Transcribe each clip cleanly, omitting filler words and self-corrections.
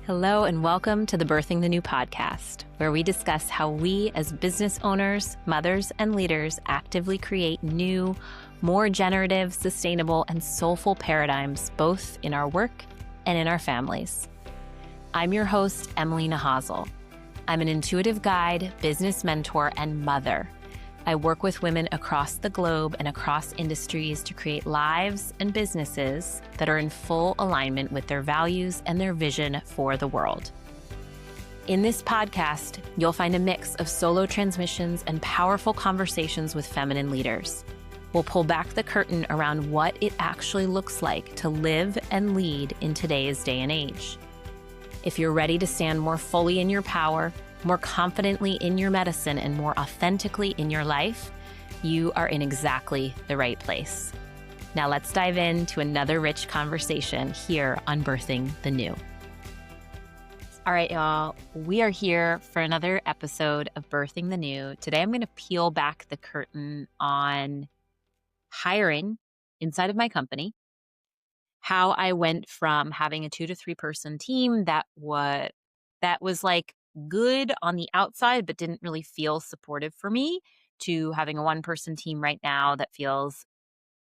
Hello and welcome to the Birthing the New podcast, where we discuss how we as business owners, mothers, and leaders actively create new, more generative, sustainable, and soulful paradigms, both in our work and in our families. I'm your host, Emily Nachazel. I'm an intuitive guide, business mentor, and mother. I work with women across the globe and across industries to create lives and businesses that are in full alignment with their values and their vision for the world. In this podcast, you'll find a mix of solo transmissions and powerful conversations with feminine leaders. We'll pull back the curtain around what it actually looks like to live and lead in today's day and age. If you're ready to stand more fully in your power, more confidently in your medicine, and more authentically in your life, you are in exactly the right place. Now let's dive into another rich conversation here on Birthing the New. All right, y'all, we are here for another episode of Birthing the New. Today, I'm going to peel back the curtain on hiring inside of my company, how I went from having a 2 to 3 person team that was like good on the outside, but didn't really feel supportive for me, to having a 1 person team right now that feels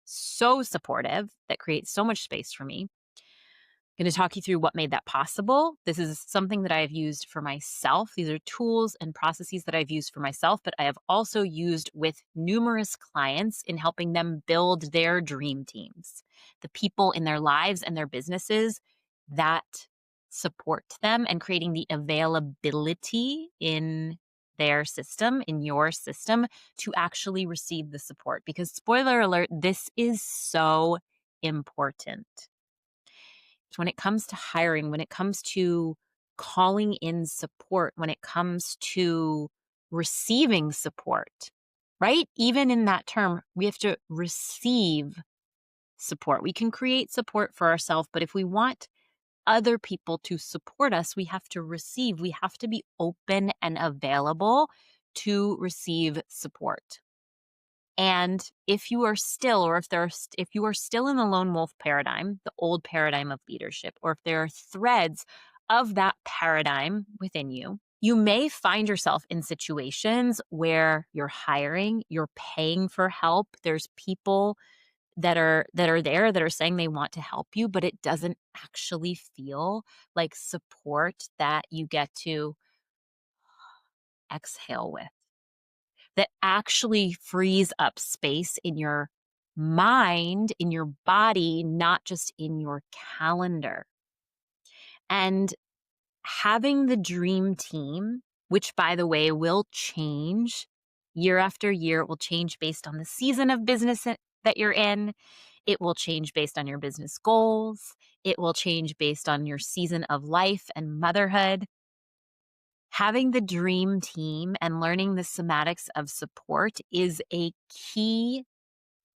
so supportive, that creates so much space for me. I'm going to talk you through what made that possible. This is something that I have used for myself. These are tools and processes that I've used for myself, but I have also used with numerous clients in helping them build their dream teams, the people in their lives and their businesses that support them, and creating the availability in their system, in your system, to actually receive the support. Because spoiler alert, this is so important. So when it comes to hiring, when it comes to calling in support, when it comes to receiving support, right? Even in that term, we have to receive support. We can create support for ourselves, but if we want other people to support us, we have to receive. We have to be open and available to receive support. And if you are still, or if you are still in the lone wolf paradigm, the old paradigm of leadership, or if there are threads of that paradigm within you, you may find yourself in situations where you're hiring, you're paying for help. There's people that are there that are saying they want to help you, but it doesn't actually feel like support that you get to exhale with, that actually frees up space in your mind, in your body, not just in your calendar. And having the dream team, which by the way will change year after year, it will change based on the season of business that you're in. It will change based on your business goals. It will change based on your season of life and motherhood. Having the dream team and learning the somatics of support is a key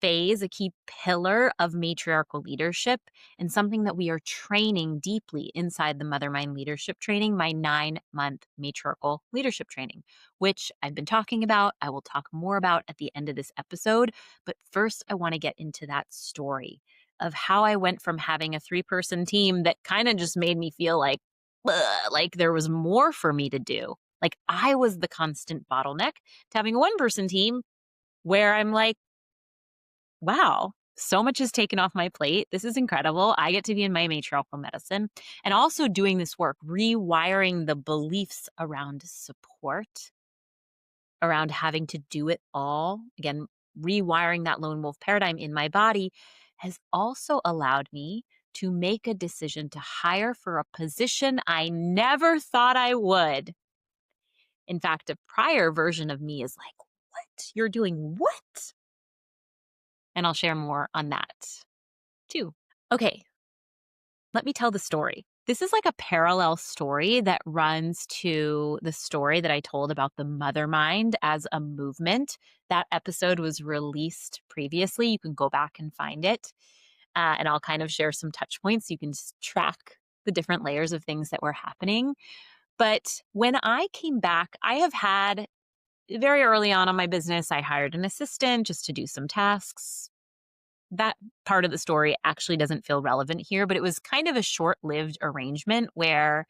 phase, a key pillar of matriarchal leadership, and something that we are training deeply inside the Mother Mind Leadership Training, my 9-month matriarchal leadership training, which I've been talking about. I will talk more about at the end of this episode. But first, I want to get into that story of how I went from having a 3-person team that kind of just made me feel like there was more for me to do. Like I was the constant bottleneck, to having a 1-person team where I'm like, wow, so much is taken off my plate. This is incredible. I get to be in my matriarchal medicine, and also doing this work, rewiring the beliefs around support, around having to do it all. Again, rewiring that lone wolf paradigm in my body has also allowed me to make a decision to hire for a position I never thought I would. In fact, a prior version of me is like, what? You're doing what? And I'll share more on that too. Okay, let me tell the story. This is like a parallel story that runs to the story that I told about the mother mind as a movement. That episode was released previously. You can go back and find it. And I'll kind of share some touch points. You can just track the different layers of things that were happening. But when I came back, I have had very early on in my business, I hired an assistant just to do some tasks. That part of the story actually doesn't feel relevant here, but it was kind of a short-lived arrangement where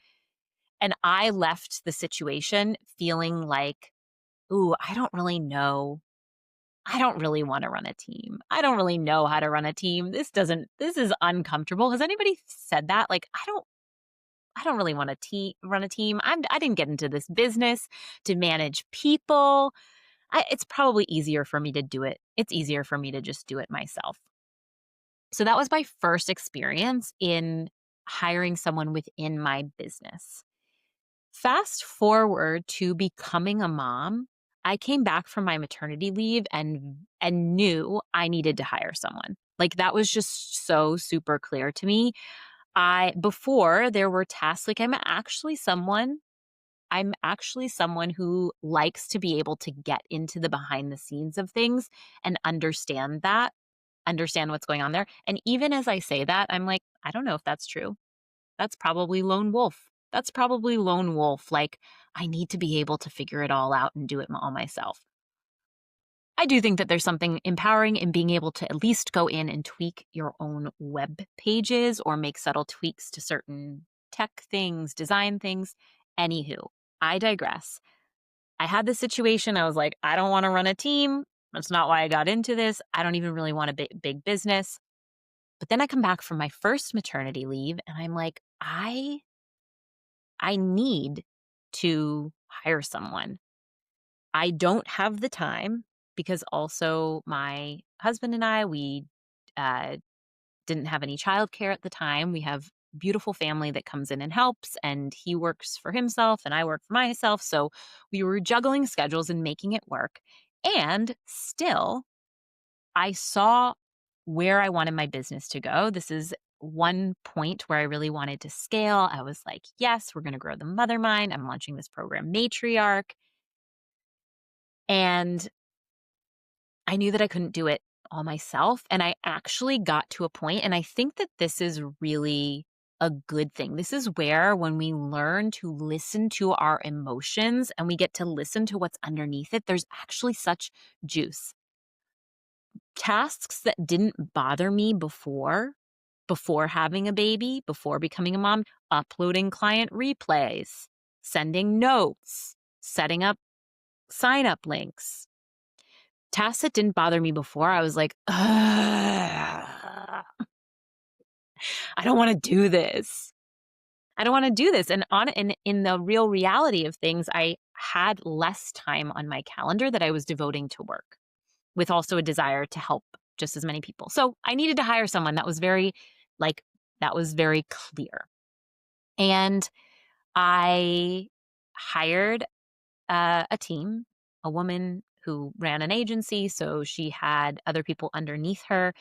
And I left the situation feeling like, ooh, I don't really know. I don't really want to run a team. I don't really know how to run a team. This is uncomfortable. Has anybody said that? Like, I don't really want to run a team. I didn't get into this business to manage people. It's probably easier for me to do it. It's easier for me to just do it myself. So that was my first experience in hiring someone within my business. Fast forward to becoming a mom, I came back from my maternity leave and knew I needed to hire someone. Like that was just so super clear to me. I before there were tasks like I'm actually someone who likes to be able to get into the behind the scenes of things and understand what's going on there. And even as I say that, I'm like, I don't know if that's true. That's probably lone wolf. That's probably lone wolf. Like, I need to be able to figure it all out and do it all myself. I do think that there's something empowering in being able to at least go in and tweak your own web pages or make subtle tweaks to certain tech things, design things. Anywho, I digress. I had this situation. I was like, I don't want to run a team. That's not why I got into this. I don't even really want a big business. But then I come back from my first maternity leave and I'm like, I need to hire someone. I don't have the time because also my husband and we uh, didn't have any childcare at the time. We have beautiful family that comes in and helps, and he works for himself and I work for myself. So we were juggling schedules and making it work. And still, I saw where I wanted my business to go. This is one point where I really wanted to scale. I was like, yes, we're going to grow the mother mind. I'm launching this program, Matriarch. And I knew that I couldn't do it all myself. And I actually got to a point, and I think that this is really a good thing. This is where, when we learn to listen to our emotions and we get to listen to what's underneath it, there's actually such juice. Tasks that didn't bother me before having a baby, before becoming a mom, uploading client replays, sending notes, setting up sign up links. Tasks that didn't bother me before, I was like, I don't want to do this. I don't want to do this. And in the real reality of things, I had less time on my calendar that I was devoting to work, with also a desire to help just as many people. So I needed to hire someone. Like, that was very clear. And I hired a team, a woman who ran an agency. So she had other people underneath her.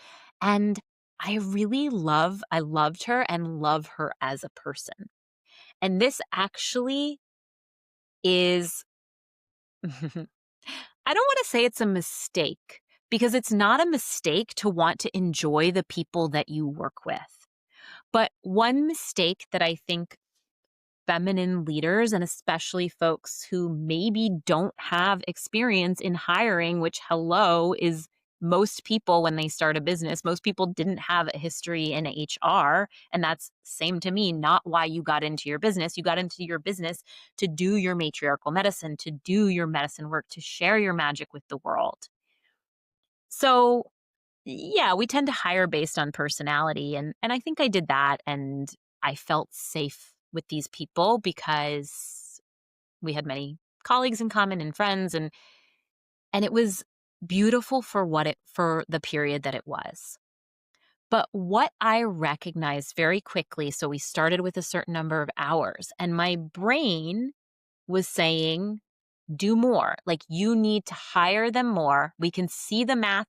And I loved her and love her as a person. And this actually is, I don't want to say it's a mistake, because it's not a mistake to want to enjoy the people that you work with. But one mistake that I think feminine leaders, and especially folks who maybe don't have experience in hiring, which, hello, is most people when they start a business, most people didn't have a history in HR. And that's same to me, not why you got into your business. You got into your business to do your matriarchal medicine, to do your medicine work, to share your magic with the world. So yeah, we tend to hire based on personality. And I think I did that. And I felt safe with these people because we had many colleagues in common and friends. And it was beautiful for the period that it was. But what I recognized very quickly, so we started with a certain number of hours, and my brain was saying, do more. Like, you need to hire them more. We can see the math.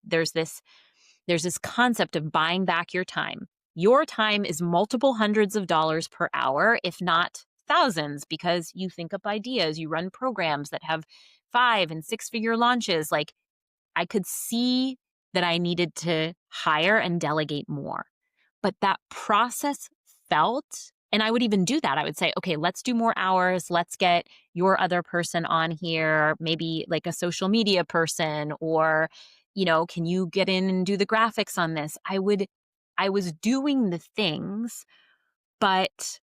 There's this concept of buying back your time. Your time is multiple hundreds of dollars per hour, if not thousands, because you think up ideas, you run programs that have 5 and 6-figure launches. Like, I could see that I needed to hire and delegate more. But that process felt, and I would even do that. I would say, okay, let's do more hours. Let's get your other person on here, maybe like a social media person, or, can you get in and do the graphics on this? I was doing the things, but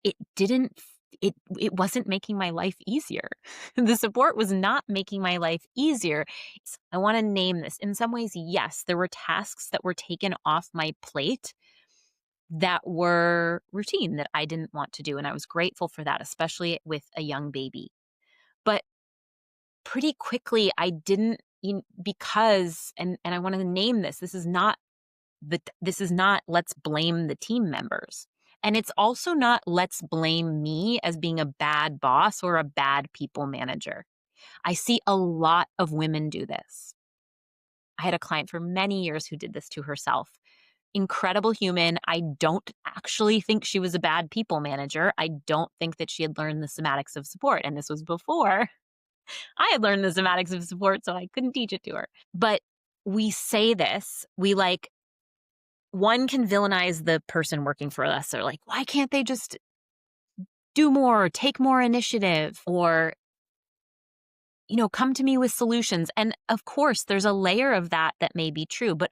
it wasn't making my life easier. The support was not making my life easier. I want to name this. In some ways, yes, there were tasks that were taken off my plate that were routine that I didn't want to do. And I was grateful for that, especially with a young baby. But pretty quickly, I didn't, because, and I want to name this, this is not let's blame the team members. And it's also not let's blame me as being a bad boss or a bad people manager. I see a lot of women do this. I had a client for many years who did this to herself. Incredible human. I don't actually think she was a bad people manager. I don't think that she had learned the somatics of support. And this was before I had learned the somatics of support, so I couldn't teach it to her. But we say this, one can villainize the person working for us. They're like, why can't they just do more, take more initiative, or, come to me with solutions? And of course, there's a layer of that may be true, but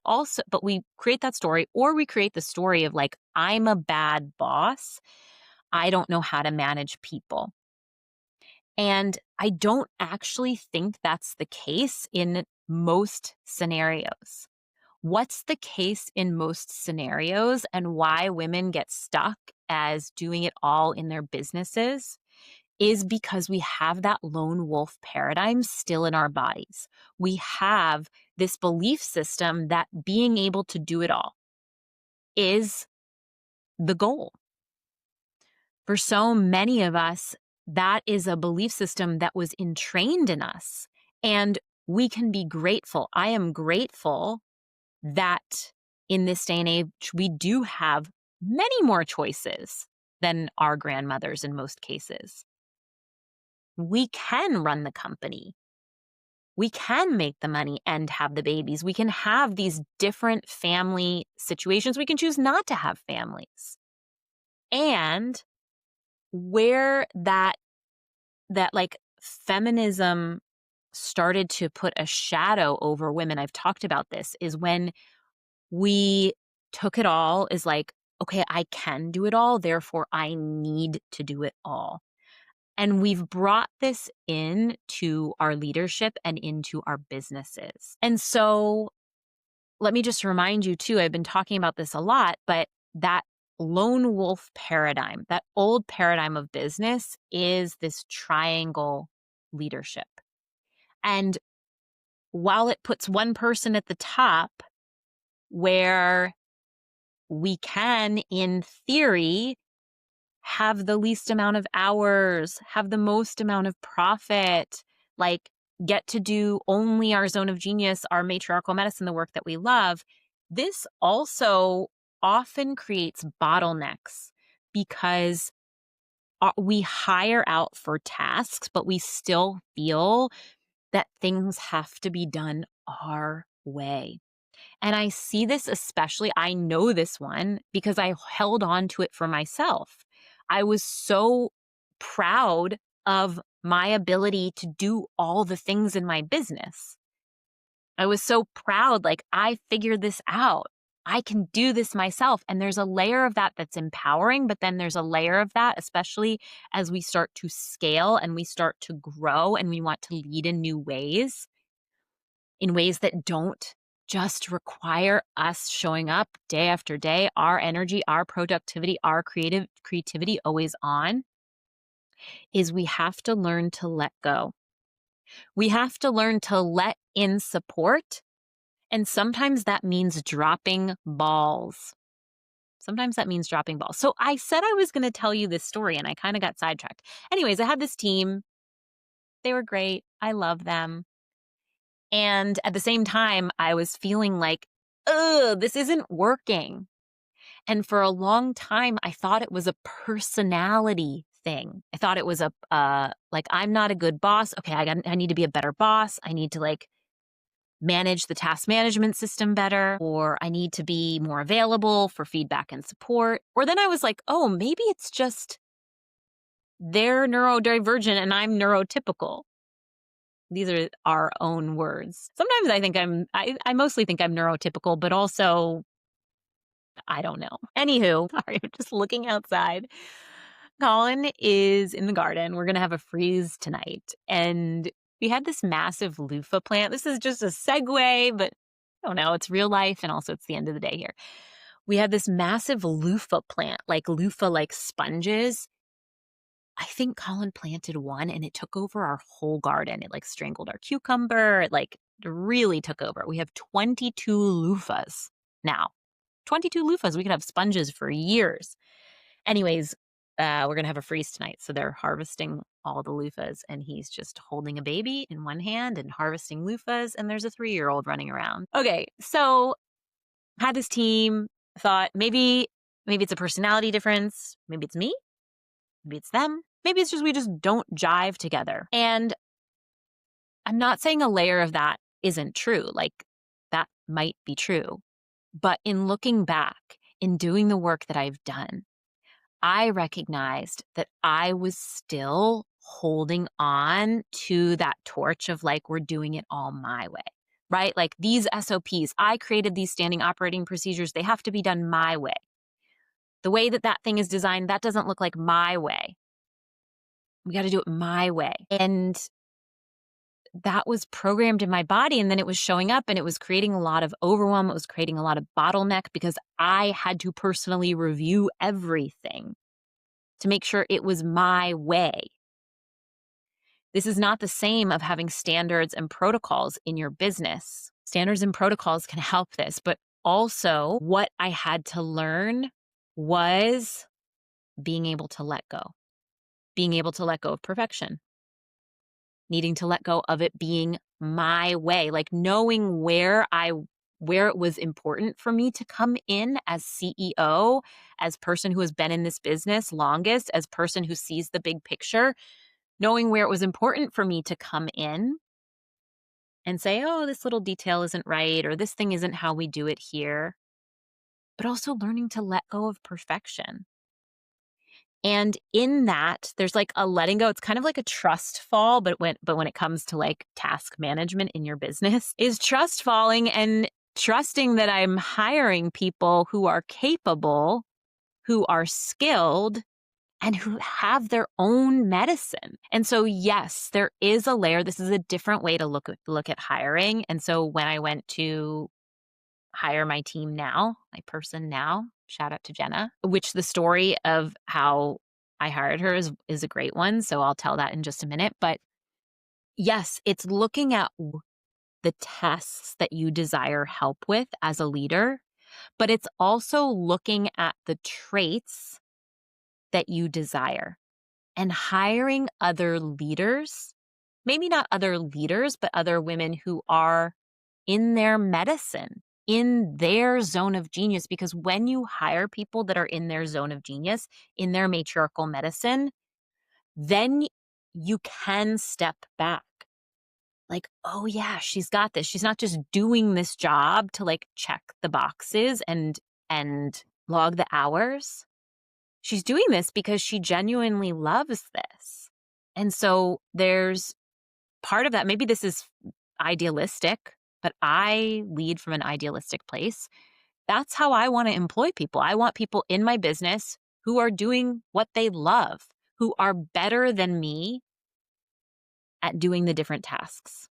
we create that story, or we create the story of like, I'm a bad boss. I don't know how to manage people. And I don't actually think that's the case in most scenarios. What's the case in most scenarios and why women get stuck as doing it all in their businesses is because we have that lone wolf paradigm still in our bodies. We have this belief system that being able to do it all is the goal. For so many of us, that is a belief system that was entrained in us, and we can be grateful. I am grateful that in this day and age, we do have many more choices than our grandmothers in most cases. We can run the company. We can make the money and have the babies. We can have these different family situations. We can choose not to have families. And where that like feminism started to put a shadow over women, I've talked about this, is when we took it all as like, okay, I can do it all, therefore I need to do it all. And we've brought this into our leadership and into our businesses. And so let me just remind you too, I've been talking about this a lot, but that lone wolf paradigm, that old paradigm of business is this triangle leadership. And while it puts one person at the top where we can, in theory, have the least amount of hours, have the most amount of profit, like get to do only our zone of genius, our matriarchal medicine, the work that we love, this also often creates bottlenecks because we hire out for tasks, but we still feel that things have to be done our way. And I see this especially, I know this one because I held on to it for myself. I was so proud of my ability to do all the things in my business. I was so proud, like, I figured this out. I can do this myself. And there's a layer of that that's empowering, but then there's a layer of that, especially as we start to scale and we start to grow and we want to lead in new ways, in ways that don't just require us showing up day after day, our energy, our productivity, our creativity always on, is we have to learn to let go. We have to learn to let in support. And sometimes that means dropping balls. Sometimes that means dropping balls. So I said I was going to tell you this story and I kind of got sidetracked. Anyways, I had this team. They were great. I love them. And at the same time, I was feeling like, this isn't working. And for a long time, I thought it was a personality thing. I thought it was like, I'm not a good boss. Okay, I need to be a better boss. I need to like manage the task management system better, or I need to be more available for feedback and support. Or then I was like, oh, maybe it's just they're neurodivergent and I'm neurotypical. These are our own words. Sometimes I think I mostly think I'm neurotypical, but also, I don't know. Anywho, sorry, I'm just looking outside. Colin is in the garden. We're going to have a freeze tonight. And we had this massive loofah plant. This is just a segue, but I don't know. It's real life. And also it's the end of the day here. We had this massive loofah plant, like loofah, like sponges. I think Colin planted one and it took over our whole garden. It like strangled our cucumber. It like really took over. We have 22 loofahs now. 22 loofahs. We could have sponges for years. Anyways, we're going to have a freeze tonight. So they're harvesting all the loofahs and he's just holding a baby in one hand and harvesting loofahs. And there's a 3-year-old running around. Okay. So had this team, thought maybe it's a personality difference. Maybe it's me. Maybe it's them. Maybe it's just we just don't jive together. And I'm not saying a layer of that isn't true. Like that might be true. But in looking back, in doing the work that I've done, I recognized that I was still holding on to that torch of like, we're doing it all my way, right? Like these SOPs, I created these standing operating procedures. They have to be done my way. The way that thing is designed, that doesn't look like my way. We got to do it my way. And that was programmed in my body. And then it was showing up and it was creating a lot of overwhelm. It was creating a lot of bottleneck because I had to personally review everything to make sure it was my way. This is not the same of having standards and protocols in your business. Standards and protocols can help this, but also what I had to learn was being able to let go. Being able to let go of perfection, needing to let go of it being my way, like knowing where it was important for me to come in as CEO, as person who has been in this business longest, as person who sees the big picture, knowing where it was important for me to come in and say, oh, this little detail isn't right, or this thing isn't how we do it here, but also learning to let go of perfection. And in that, there's like a letting go. It's kind of like a trust fall, but when it comes to like task management in your business, is trust falling and trusting that I'm hiring people who are capable, who are skilled, and who have their own medicine. And so, yes, there is a layer. This is a different way to look at hiring. And so when I went to hire my team now, my person now, shout out to Jenna, which the story of how I hired her is a great one. So I'll tell that in just a minute. But yes, it's looking at the tasks that you desire help with as a leader, but it's also looking at the traits that you desire and hiring other leaders, maybe not other leaders, but other women who are in their medicine, in their zone of genius. Because when you hire people that are in their zone of genius, in their matriarchal medicine, then you can step back. Like, oh yeah, she's got this. She's not just doing this job to like check the boxes and log the hours. She's doing this because she genuinely loves this. And so there's part of that. Maybe this is idealistic, but I lead from an idealistic place. That's how I want to employ people. I want people in my business who are doing what they love, who are better than me at doing the different tasks.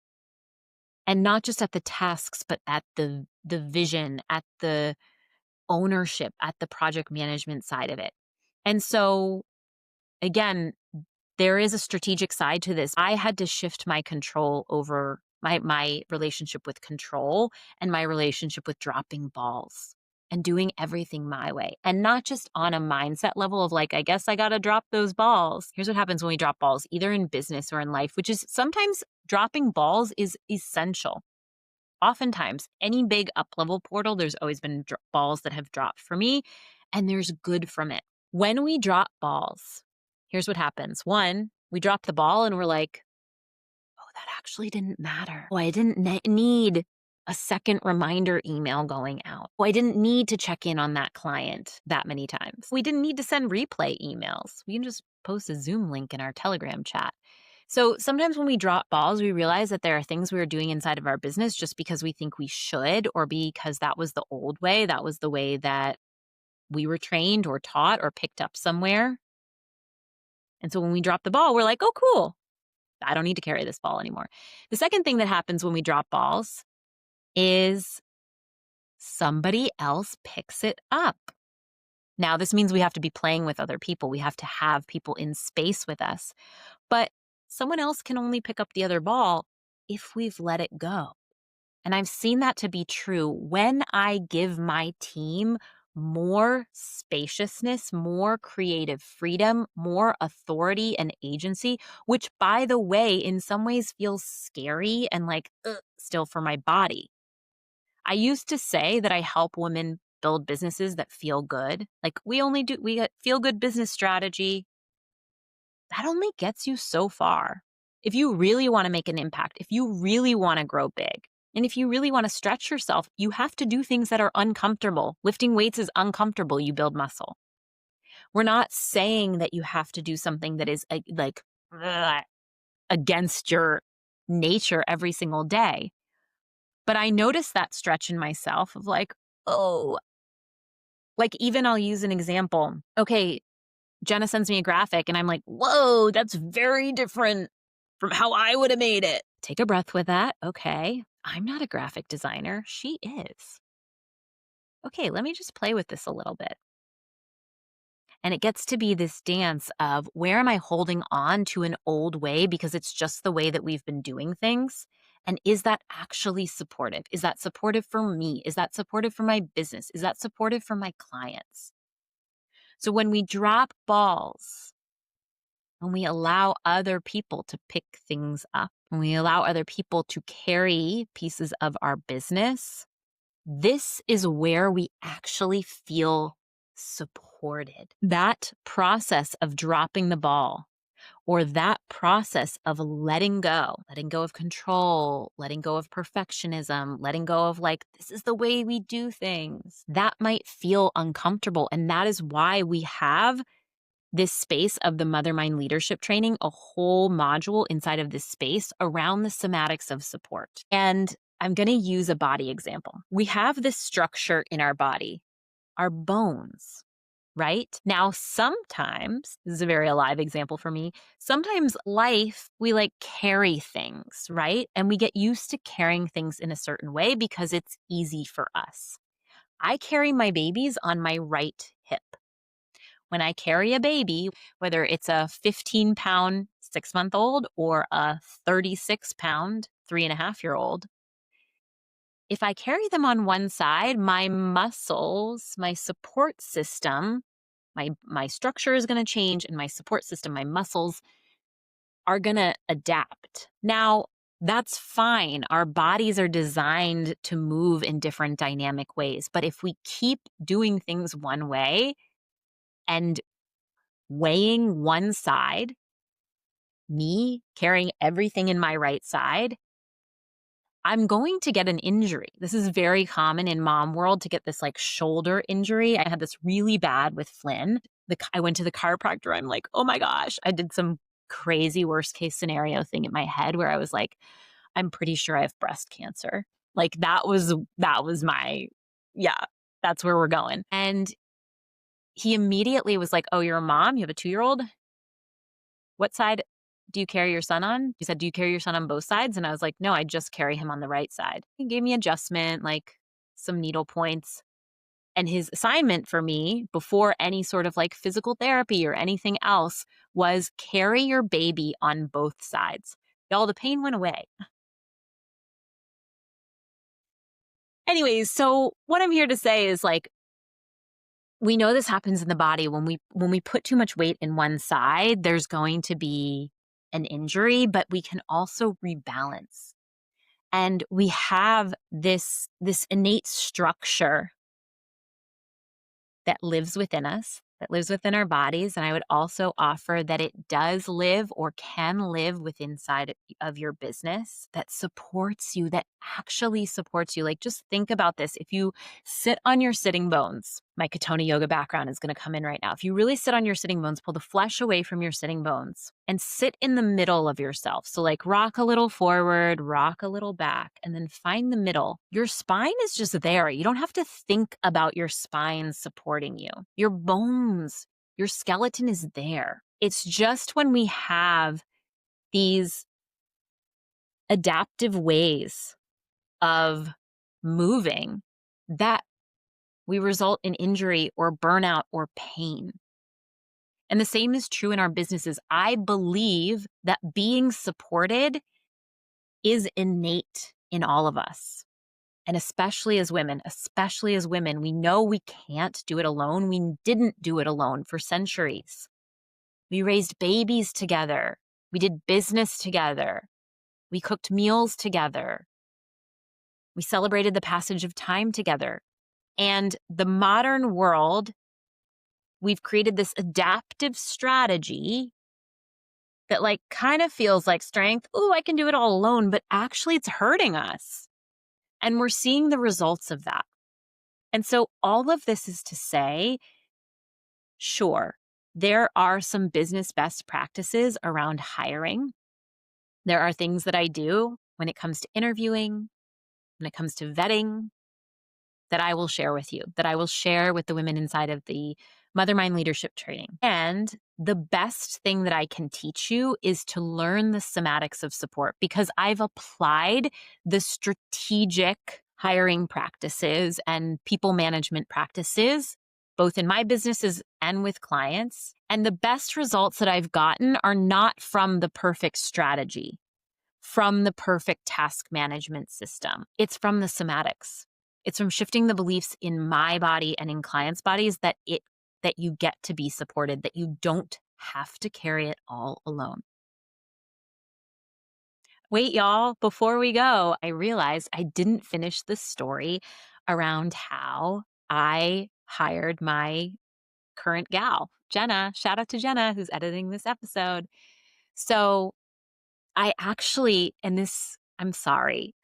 And not just at the tasks, but at the vision, at the ownership, at the project management side of it. And so, again, there is a strategic side to this. I had to shift my control over my relationship with control and my relationship with dropping balls and doing everything my way. And not just on a mindset level of like, I guess I got to drop those balls. Here's what happens when we drop balls, either in business or in life, which is sometimes dropping balls is essential. Oftentimes, any big up-level portal, there's always been balls that have dropped for me, and there's good from it. When we drop balls, here's what happens. One, we drop the ball and we're like, oh, that actually didn't matter. Oh, I didn't need a second reminder email going out. Oh, I didn't need to check in on that client that many times. We didn't need to send replay emails. We can just post a Zoom link in our Telegram chat. So sometimes when we drop balls, we realize that there are things we are doing inside of our business just because we think we should, or because that was the old way. That was the way that we were trained or taught or picked up somewhere. And so when we drop the ball, we're like, oh, cool. I don't need to carry this ball anymore. The second thing that happens when we drop balls is somebody else picks it up. Now, this means we have to be playing with other people. We have to have people in space with us. But someone else can only pick up the other ball if we've let it go. And I've seen that to be true when I give my team more spaciousness, more creative freedom, more authority and agency, which, by the way, in some ways feels scary and like still for my body. I used to say that I help women build businesses that feel good. Like we get feel good business strategy. That only gets you so far. If you really want to make an impact, if you really want to grow big, and if you really want to stretch yourself, you have to do things that are uncomfortable. Lifting weights is uncomfortable. You build muscle. We're not saying that you have to do something that is like against your nature every single day. But I noticed that stretch in myself of like, oh, like even I'll use an example. Okay, Jenna sends me a graphic and I'm like, whoa, that's very different from how I would have made it. Take a breath with that. Okay, I'm not a graphic designer. She is. Okay, let me just play with this a little bit. And it gets to be this dance of where am I holding on to an old way because it's just the way that we've been doing things? And is that actually supportive? Is that supportive for me? Is that supportive for my business? Is that supportive for my clients? So when we drop balls, when we allow other people to pick things up, when we allow other people to carry pieces of our business, this is where we actually feel supported. That process of dropping the ball, or that process of letting go of control, letting go of perfectionism, letting go of like, this is the way we do things, that might feel uncomfortable. And that is why we have this space of the Mother Mind Leadership Training, a whole module inside of this space around the somatics of support. And I'm going to use a body example. We have this structure in our body, our bones, right? Now, sometimes, this is a very alive example for me, sometimes life, we like carry things, right? And we get used to carrying things in a certain way because it's easy for us. I carry my babies on my right hip. When I carry a baby, whether it's a 15-pound 6-month-old or a 36-pound 3.5-year-old, if I carry them on one side, my muscles, my support system, my structure is going to change, and my support system, my muscles are going to adapt. Now, that's fine. Our bodies are designed to move in different dynamic ways. But if we keep doing things one way and weighing one side, me carrying everything in my right side, I'm going to get an injury. This is very common in mom world to get this like shoulder injury. I had this really bad with Flynn. I went to the chiropractor. I'm like, oh my gosh, I did some crazy worst case scenario thing in my head where I was like, I'm pretty sure I have breast cancer. Like that was my, yeah, that's where we're going. And he immediately was like, oh, you're a mom? You have a 2-year-old? What side do you carry your son on? He said, do you carry your son on both sides? And I was like, no, I just carry him on the right side. He gave me adjustment, like some needle points. And his assignment for me before any sort of like physical therapy or anything else was carry your baby on both sides. Y'all, the pain went away. Anyways, so what I'm here to say is like, we know this happens in the body when we put too much weight in one side, there's going to be an injury, but we can also rebalance. And we have this innate structure that lives within us, that lives within our bodies. And I would also offer that it does live or can live within inside of your business that supports you, that actually supports you. Like just think about this. If you sit on your sitting bones, my Katona yoga background is going to come in right now. If you really sit on your sitting bones, pull the flesh away from your sitting bones and sit in the middle of yourself. So like rock a little forward, rock a little back, and then find the middle. Your spine is just there. You don't have to think about your spine supporting you. Your bones Your skeleton is there. It's just when we have these adaptive ways of moving that we result in injury or burnout or pain. And the same is true in our businesses. I believe that being supported is innate in all of us. And especially as women, we know we can't do it alone. We didn't do it alone for centuries. We raised babies together. We did business together. We cooked meals together. We celebrated the passage of time together. And the modern world, we've created this adaptive strategy that like kind of feels like strength. Ooh, I can do it all alone, but actually it's hurting us. And we're seeing the results of that. And so all of this is to say, sure, there are some business best practices around hiring. There are things that I do when it comes to interviewing, when it comes to vetting, that I will share with you, that I will share with the women inside of the Mother Mind Leadership Training. And the best thing that I can teach you is to learn the somatics of support, because I've applied the strategic hiring practices and people management practices, both in my businesses and with clients. And the best results that I've gotten are not from the perfect strategy, from the perfect task management system. It's from the somatics. It's from shifting the beliefs in my body and in clients' bodies that you get to be supported, that you don't have to carry it all alone. Wait, y'all, before we go, I realized I didn't finish the story around how I hired my current gal, Jenna. Shout out to Jenna, who's editing this episode. So I actually, I'm sorry.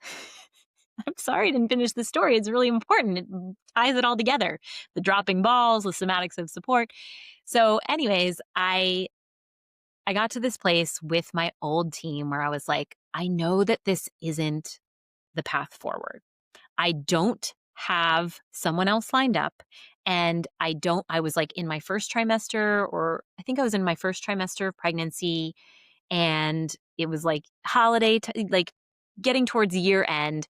I'm sorry I didn't finish the story. It's really important. It ties it all together. The dropping balls, the somatics of support. So anyways, I got to this place with my old team where I was like, I know that this isn't the path forward. I don't have someone else lined up. And I was like in my first trimester, or I think I was in my first trimester of pregnancy. And it was like like getting towards year end.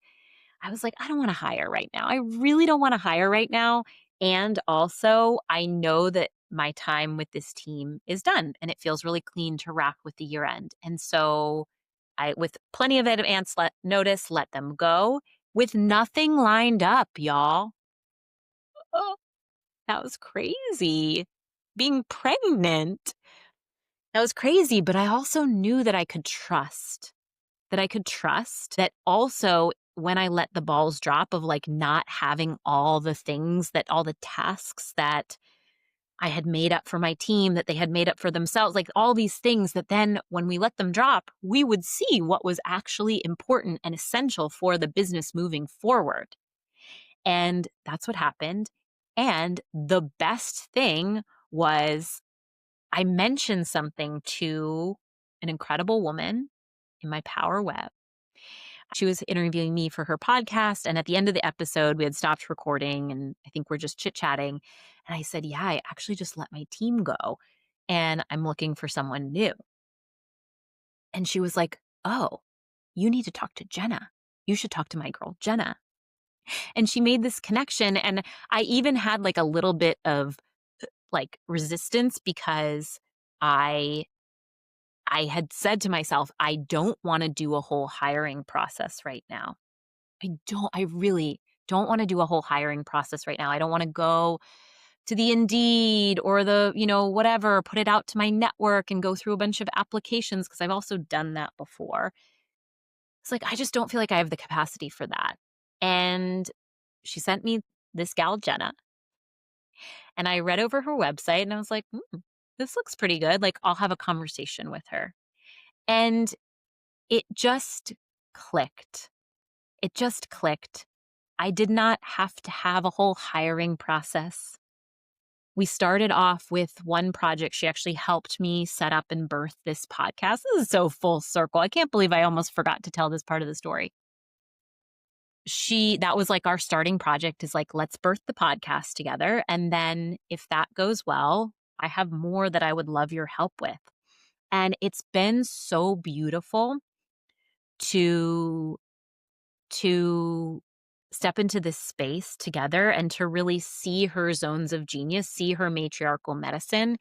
I was like, I don't want to hire right now. I really don't want to hire right now. And also, I know that my time with this team is done and it feels really clean to wrap with the year end. And so with plenty of advance notice, let them go with nothing lined up, y'all. Oh, that was crazy. Being pregnant. That was crazy. But I also knew that I could trust. That also when I let the balls drop of like not having all the tasks that I had made up for my team, that they had made up for themselves, like all these things that then when we let them drop, we would see what was actually important and essential for the business moving forward. And that's what happened. And the best thing was I mentioned something to an incredible woman in my Power Web. She was interviewing me for her podcast. And at the end of the episode, we had stopped recording and I think we're just chit-chatting. And I said, yeah, I actually just let my team go and I'm looking for someone new. And she was like, oh, you need to talk to Jenna. You should talk to my girl, Jenna. And she made this connection. And I even had like a little bit of like resistance because I had said to myself, I don't want to do a whole hiring process right now. I really don't want to do a whole hiring process right now. I don't want to go to the Indeed or the, whatever, put it out to my network and go through a bunch of applications because I've also done that before. It's like, I just don't feel like I have the capacity for that. And she sent me this gal, Jenna, and I read over her website and I was like, this looks pretty good. Like, I'll have a conversation with her. And it just clicked. It just clicked. I did not have to have a whole hiring process. We started off with one project. She actually helped me set up and birth this podcast. This is so full circle. I can't believe I almost forgot to tell this part of the story. That was like our starting project is like, let's birth the podcast together. And then if that goes well, I have more that I would love your help with. And it's been so beautiful to to step into this space together and to really see her zones of genius, see her matriarchal medicine,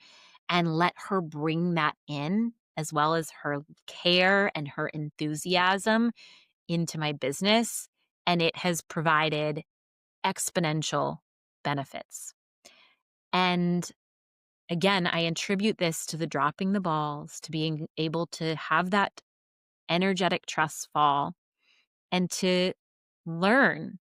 and let her bring that in, as well as her care and her enthusiasm, into my business. And it has provided exponential benefits. And again, I attribute this to the dropping the balls, to being able to have that energetic trust fall and to learn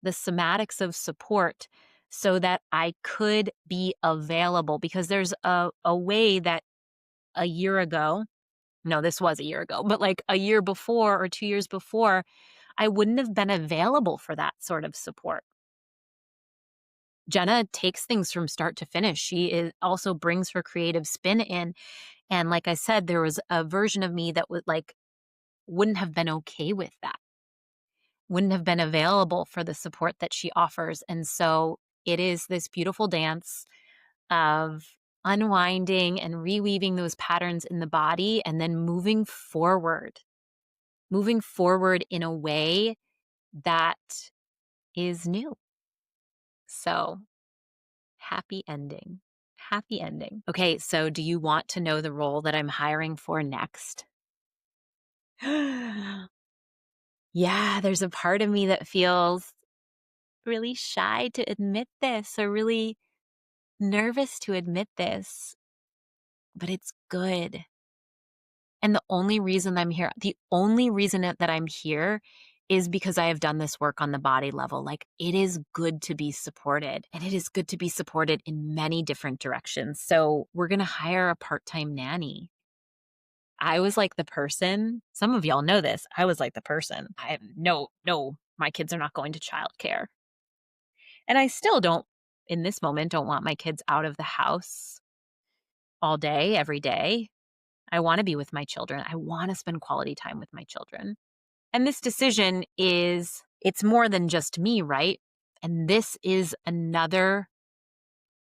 the somatics of support so that I could be available. Because there's a way that a year ago, no, this was a year ago, but like a year before or 2 years before, I wouldn't have been available for that sort of support. Jenna takes things from start to finish. Also brings her creative spin in. And like I said, there was a version of me that wouldn't have been okay with that, wouldn't have been available for the support that she offers. And so it is this beautiful dance of unwinding and reweaving those patterns in the body and then moving forward in a way that is new. So happy ending. Happy ending. Okay, so do you want to know the role that I'm hiring for next? Yeah, there's a part of me that feels really shy to admit this or really nervous to admit this, but it's good. And the only reason that I'm here is because I have done this work on the body level. Like, it is good to be supported, and it is good to be supported in many different directions. So we're going to hire a part-time nanny. I was like the person, some of y'all know this. I was like the person. No, my kids are not going to childcare. And I still don't, in this moment, don't want my kids out of the house all day, every day. I want to be with my children. I want to spend quality time with my children. And this decision it's more than just me, right? And this is another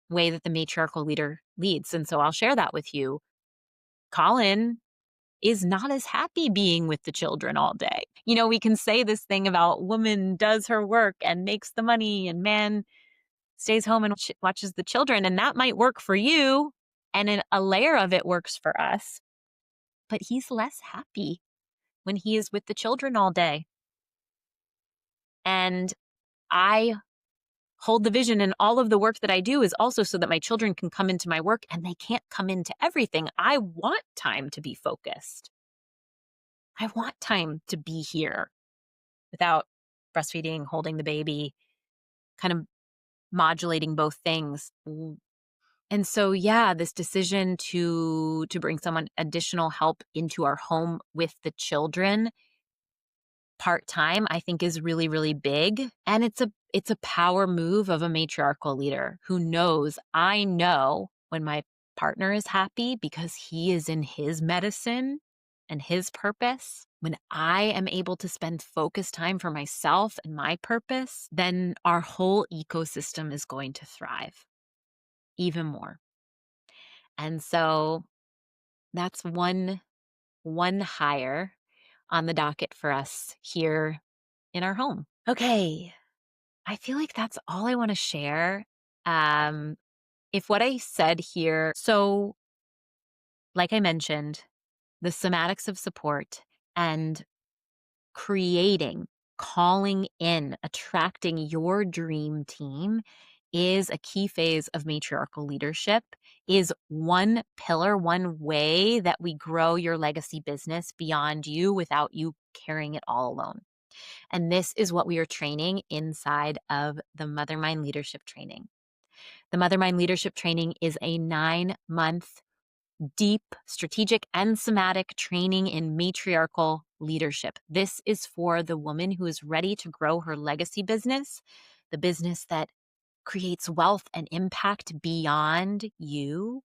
way that the matriarchal leader leads. And so I'll share that with you. Colin is not as happy being with the children all day. We can say this thing about woman does her work and makes the money and man stays home and watches the children. And that might work for you. And a layer of it works for us. But he's less happy when he is with the children all day. And I hold the vision, and all of the work that I do is also so that my children can come into my work, and they can't come into everything. I want time to be focused. I want time to be here without breastfeeding, holding the baby, kind of modulating both things. And so, yeah, this decision to bring someone additional help into our home with the children part-time, I think, is really, really big. And it's a power move of a matriarchal leader who knows, I know when my partner is happy because he is in his medicine and his purpose. When I am able to spend focused time for myself and my purpose, then our whole ecosystem is going to thrive even more. And so that's one hire on the docket for us here in our home. Okay. I feel like that's all I want to share. If what I said here, so like I mentioned, the somatics of support and creating, calling in, attracting your dream team is a key phase of matriarchal leadership, is one pillar, one way that we grow your legacy business beyond you without you carrying it all alone. And this is what we are training inside of the Mother Mind Leadership Training. The Mother Mind Leadership Training is a 9-month deep strategic and somatic training in matriarchal leadership. This is for the woman who is ready to grow her legacy business, the business that creates wealth and impact beyond you,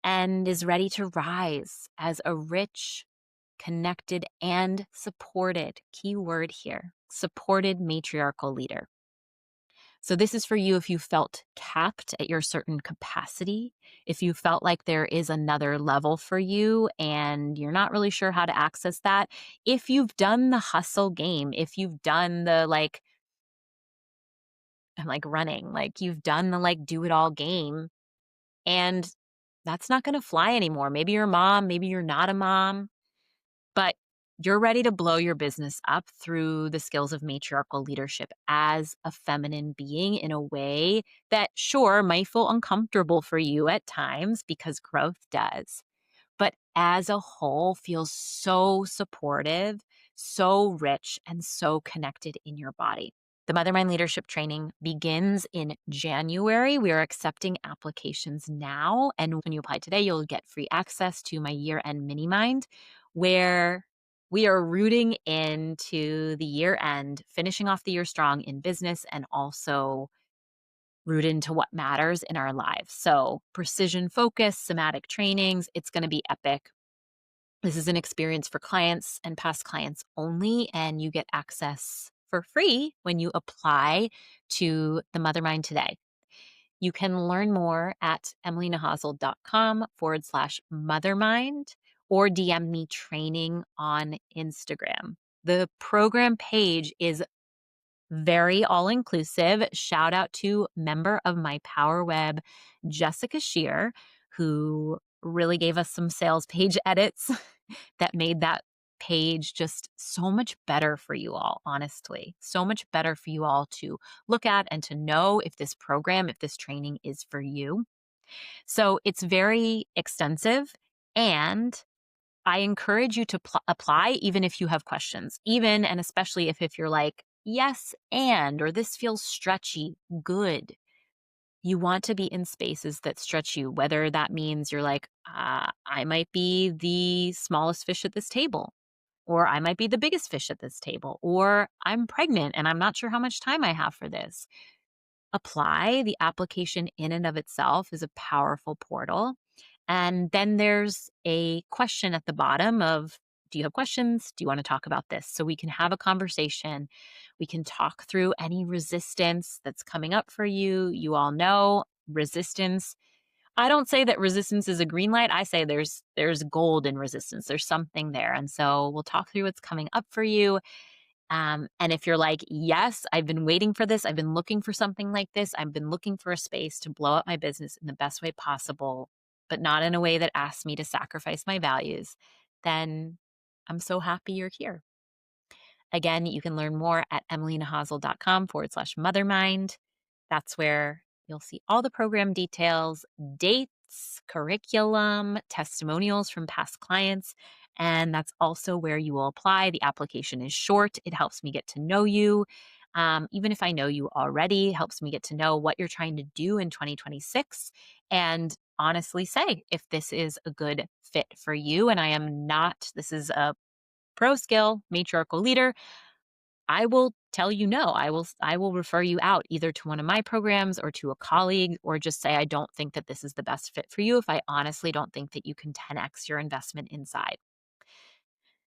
and is ready to rise as a rich, connected, and supported, key word here, supported matriarchal leader. So this is for you if you felt capped at your certain capacity, if you felt like there is another level for you and you're not really sure how to access that, if you've done the hustle game, if you've done the like, I'm like running, like you've done the like do it all game, and that's not going to fly anymore. Maybe you're a mom, maybe you're not a mom, but you're ready to blow your business up through the skills of matriarchal leadership as a feminine being in a way that, sure, might feel uncomfortable for you at times because growth does, but as a whole feels so supportive, so rich, and so connected in your body. The Mother Mind Leadership Training begins in January. We are accepting applications now. And when you apply today, you'll get free access to my year-end mini mind, where we are rooting into the year end, finishing off the year strong in business, and also root into what matters in our lives. So precision focus, somatic trainings, it's going to be epic. This is an experience for clients and past clients only, and you get access for free when you apply to the Mother Mind today. You can learn more at emilynachazel.com/mothermind or DM me training on Instagram. The program page is very all inclusive. Shout out to member of my Power Web, Jessica Shear, who really gave us some sales page edits that made that page just so much better for you all, honestly. So much better for you all to look at and to know if this program, if this training is for you. So it's very extensive, and I encourage you to apply even if you have questions, even and especially if you're like, yes, or this feels stretchy, good. You want to be in spaces that stretch you, whether that means you're like, I might be the smallest fish at this table, or I might be the biggest fish at this table, or I'm pregnant and I'm not sure how much time I have for this. Apply. The application in and of itself is a powerful portal. And then there's a question at the bottom of, do you have questions? Do you want to talk about this? So we can have a conversation. We can talk through any resistance that's coming up for you. You all know resistance. I don't say that resistance is a green light. I say there's gold in resistance. There's something there. And so we'll talk through what's coming up for you. And if you're like, yes, I've been waiting for this, I've been looking for something like this, I've been looking for a space to blow up my business in the best way possible, but not in a way that asks me to sacrifice my values, then I'm so happy you're here. Again, you can learn more at emilynachazel.com/mothermind. That's where you'll see all the program details, dates, curriculum, testimonials from past clients. And that's also where you will apply. The application is short. It helps me get to know you. Even if I know you already, helps me get to know what you're trying to do in 2026 and honestly say if this is a good fit for you. And I am not, this is a pro skill matriarchal leader. I will tell you no. I will refer you out either to one of my programs or to a colleague, or just say I don't think that this is the best fit for you if I honestly don't think that you can 10x your investment inside.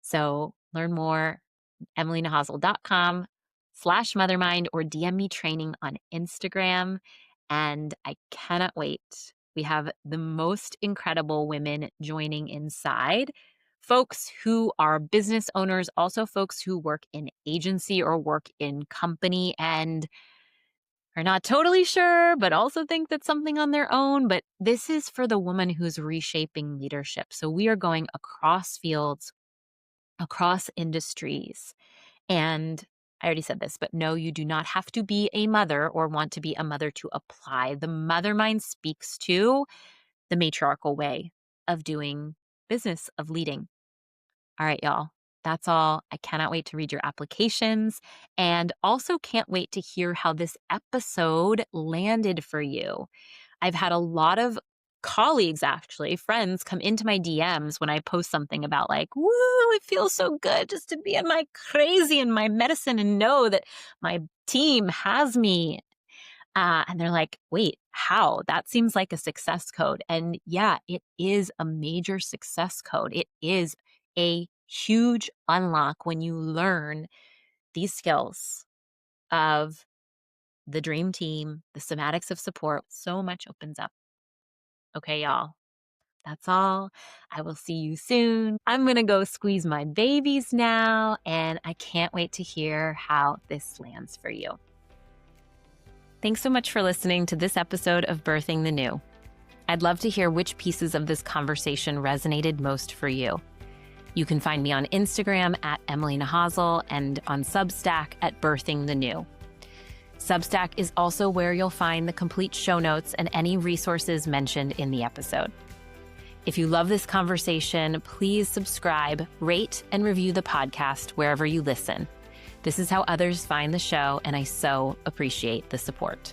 So learn more, emilynachazel.com/mothermind or DM me training on Instagram. And I cannot wait. We have the most incredible women joining inside. Folks who are business owners, also folks who work in agency or work in company and are not totally sure, but also think that's something on their own. But this is for the woman who's reshaping leadership. So we are going across fields, across industries. And I already said this, but no, you do not have to be a mother or want to be a mother to apply. The Mother Mind speaks to the matriarchal way of doing business, of leading. All right, y'all. That's all. I cannot wait to read your applications and also can't wait to hear how this episode landed for you. I've had a lot of colleagues, actually, friends, come into my DMs when I post something about like, woo, it feels so good just to be in my crazy and my medicine and know that my team has me. And they're like, wait, how? That seems like a success code. And yeah, it is a major success code. It is a huge unlock when you learn these skills of the dream team, the somatics of support, so much opens up. Okay, y'all. That's all. I will see you soon. I'm going to go squeeze my babies now, and I can't wait to hear how this lands for you. Thanks so much for listening to this episode of Birthing the New. I'd love to hear which pieces of this conversation resonated most for you. You can find me on Instagram at Emily Nachazel and on Substack at Birthing the New. Substack is also where you'll find the complete show notes and any resources mentioned in the episode. If you love this conversation, please subscribe, rate, and review the podcast wherever you listen. This is how others find the show, and I so appreciate the support.